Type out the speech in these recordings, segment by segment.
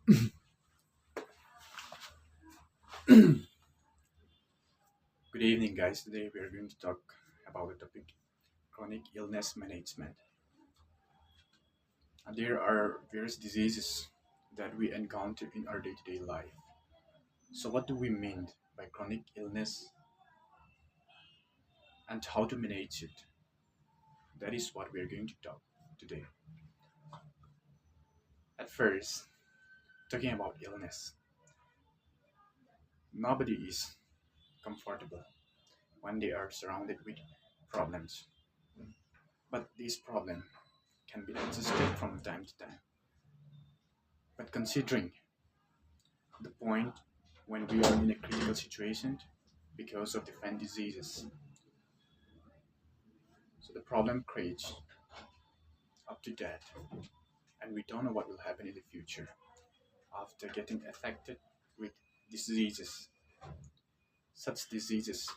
Good evening, guys. Today we are going to talk about the topic chronic illness management. There are various diseases that we encounter in our day to day life. So, what do we mean by chronic illness and how to manage it? That is what we are going to talk today. At first, talking about illness, nobody is comfortable when they are surrounded with problems. But these problems can be adjusted from time to time. But considering the point when we are in a critical situation because of different diseases. So the problem creates up to that, and we don't know what will happen in the future after getting affected with diseases. Such diseases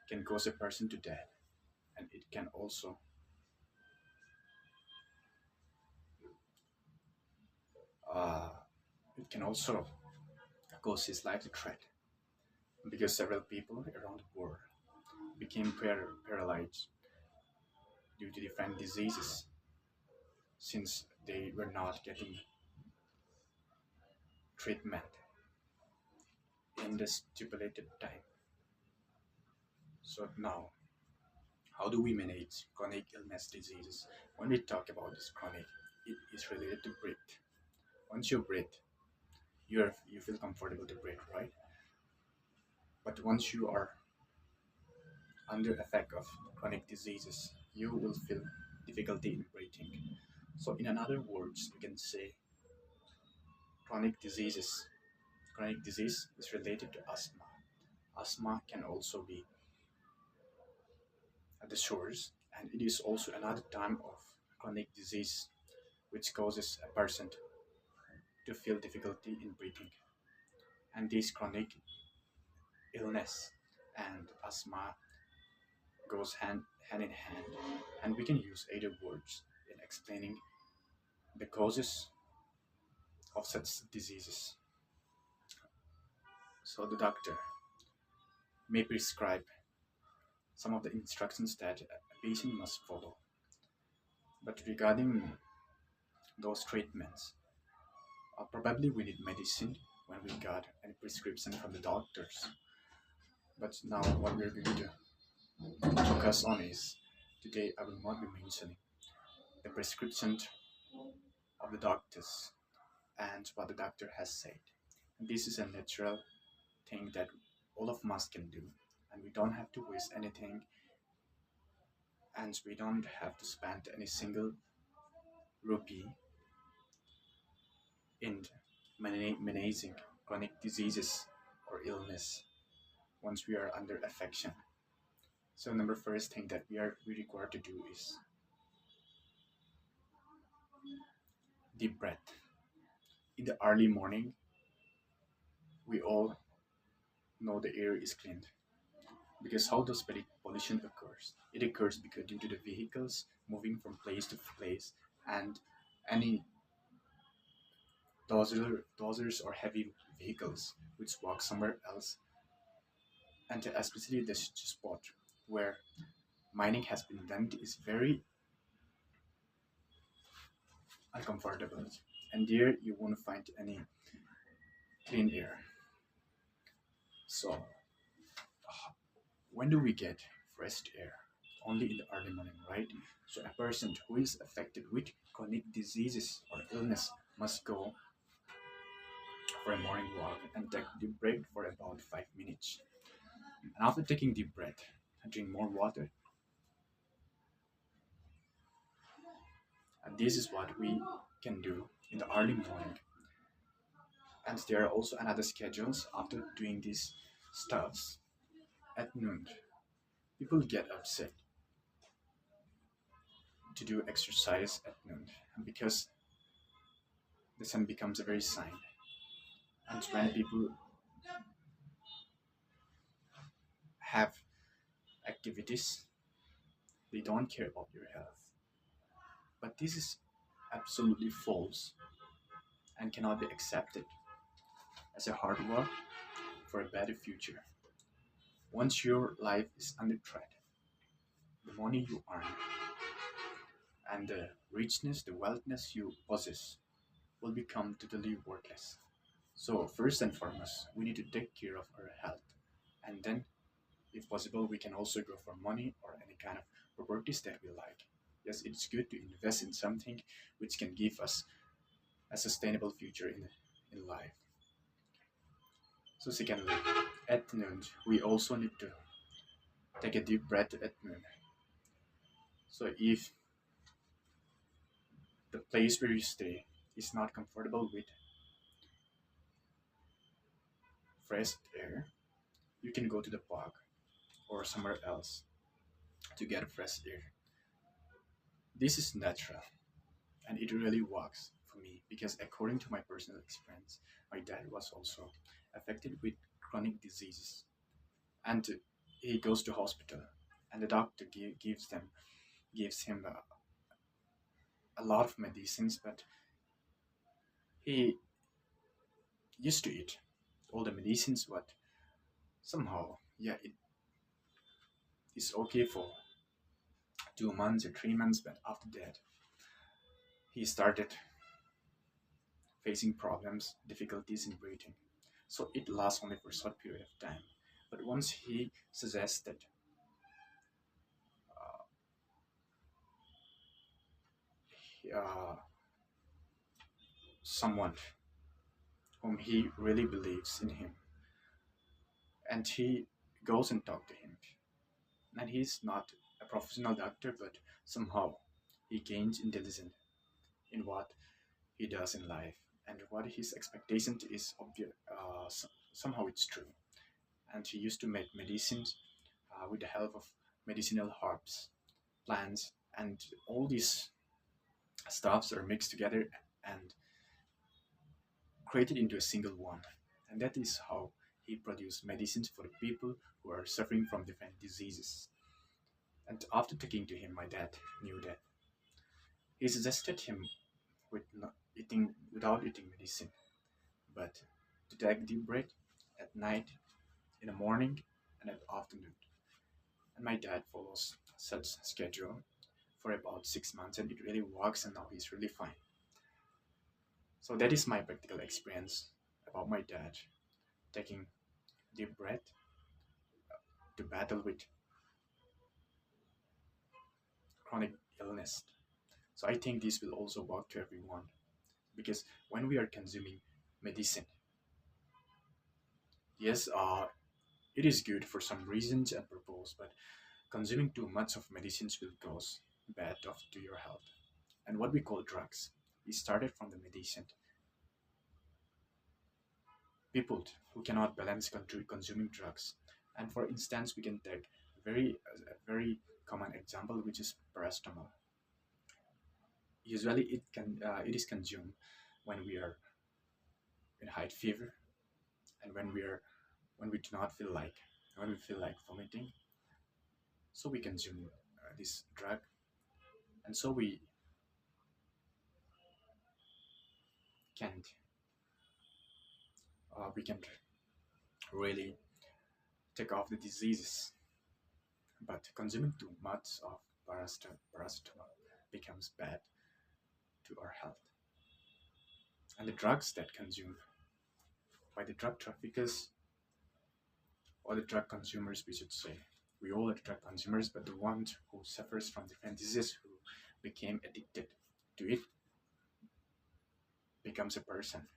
can cause a person to death, and uh, it can also cause his life to threat because several people around the world became paralyzed due to different diseases since they were not getting treatment in the stipulated time. So now, how do we manage chronic illness diseases? When we talk about this chronic, it is related to breathe. Once you breathe, you feel comfortable to breathe, right? But once you are under effect of chronic diseases, you will feel difficulty in breathing. So in other words, we can say chronic diseases. Chronic disease is related to asthma. Asthma can also be at the source, and it is also another type of chronic disease which causes a person to feel difficulty in breathing. And this chronic illness and asthma goes hand in hand, and we can use either words in explaining the causes of such diseases. So the doctor may prescribe some of the instructions that a patient must follow. But regarding those treatments, probably we need medicine when we got any prescription from the doctors. But now what we're going to focus on is today I will not be mentioning the prescription of the doctors and what the doctor has said. This is a natural thing that all of us can do, and we don't have to waste anything, and we don't have to spend any single rupee in managing chronic diseases or illness once we are under affection. So number first thing that we require to do is deep breath. In the early morning, we all know the air is cleaned. Because how does pollution occurs? It occurs because due to the vehicles moving from place to place and any dozers or heavy vehicles which walk somewhere else, and especially this spot where mining has been done is very uncomfortable, and there you won't find any clean air. So when do we get fresh air? Only in the early morning, right? So a person who is affected with chronic diseases or illness must go for a morning walk and take deep break for about 5 minutes. And after taking deep breath, drink more water. And this is what we can do in the early morning. And there are also another schedules after doing these stuffs at noon. People get upset to do exercise at noon because the sun becomes a very sign. And when people have activities, they don't care about your health. But this is absolutely false. and cannot be accepted as a hard work for a better future. Once your life is under threat, the money you earn and the richness, the wealthness you possess will become totally worthless. So, first and foremost, we need to take care of our health. And then, if possible, we can also go for money or any kind of properties that we like. Yes, it's good to invest in something which can give us a sustainable future in life. So, secondly, at noon, we also need to take a deep breath at noon. So, if the place where you stay is not comfortable with fresh air, you can go to the park or somewhere else to get fresh air. This is natural and it really works for me because, according to my personal experience, my dad was also affected with chronic diseases and he goes to hospital and the doctor gives him a lot of medicines, but he used to eat all the medicines, but somehow, yeah, it is okay for 2 months or 3 months, but after that he started facing problems, difficulties in breathing. So it lasts only for a short period of time. But once he suggested uh, someone whom he really believes in him, and he goes and talk to him, and he's not a professional doctor, but somehow he gains intelligence in what he does in life and what his expectation is obvious. Somehow it's true, and he used to make medicines with the help of medicinal herbs, plants, and all these stuffs are mixed together and created into a single one. And that is how he produced medicines for the people who are suffering from different diseases. And after talking to him, my dad knew that. He suggested him with not eating without eating medicine, but to take deep breath at night, in the morning, and at afternoon. And my dad follows such schedule for about 6 months, and it really works. And now he's really fine. So that is my practical experience about my dad taking deep breath to battle with chronic illness. So I think this will also work to everyone because when we are consuming medicine, yes, it is good for some reasons and purpose, but consuming too much of medicines will cause bad off to your health. And what we call drugs, it started from the medicine. People who cannot balance consuming drugs, and for instance, we can take a very common example, which is paracetamol. Usually, it is consumed when we are in high fever and when we do not feel like when we feel like vomiting. So we consume this drug, and so can't we can really take off the diseases. But consuming too much of paracetamol becomes bad to our health. And the drugs that consumed by the drug traffickers or the drug consumers, we should say. We all are drug consumers, but the ones who suffers from different diseases, who became addicted to it, becomes a person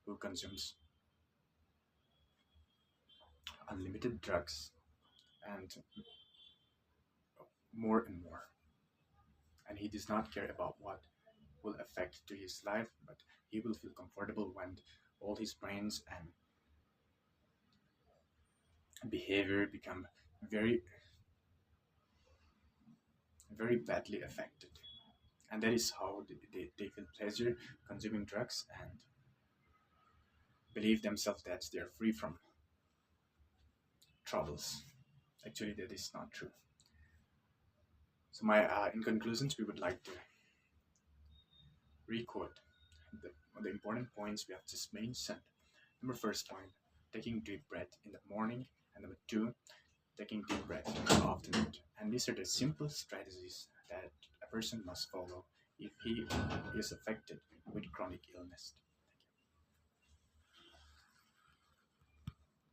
who consumes unlimited drugs and more and more. And he does not care about what will affect to his life, but he will feel comfortable when all his brains and behavior become very, very badly affected. And that is how they feel pleasure consuming drugs and believe themselves that they are free from troubles. Actually, that is not true. So, in conclusions, we would like to requote the the important points we have just mentioned. Number first point, taking deep breath in the morning, and number two, taking deep breath in the afternoon. And these are the simple strategies that a person must follow if he is affected with chronic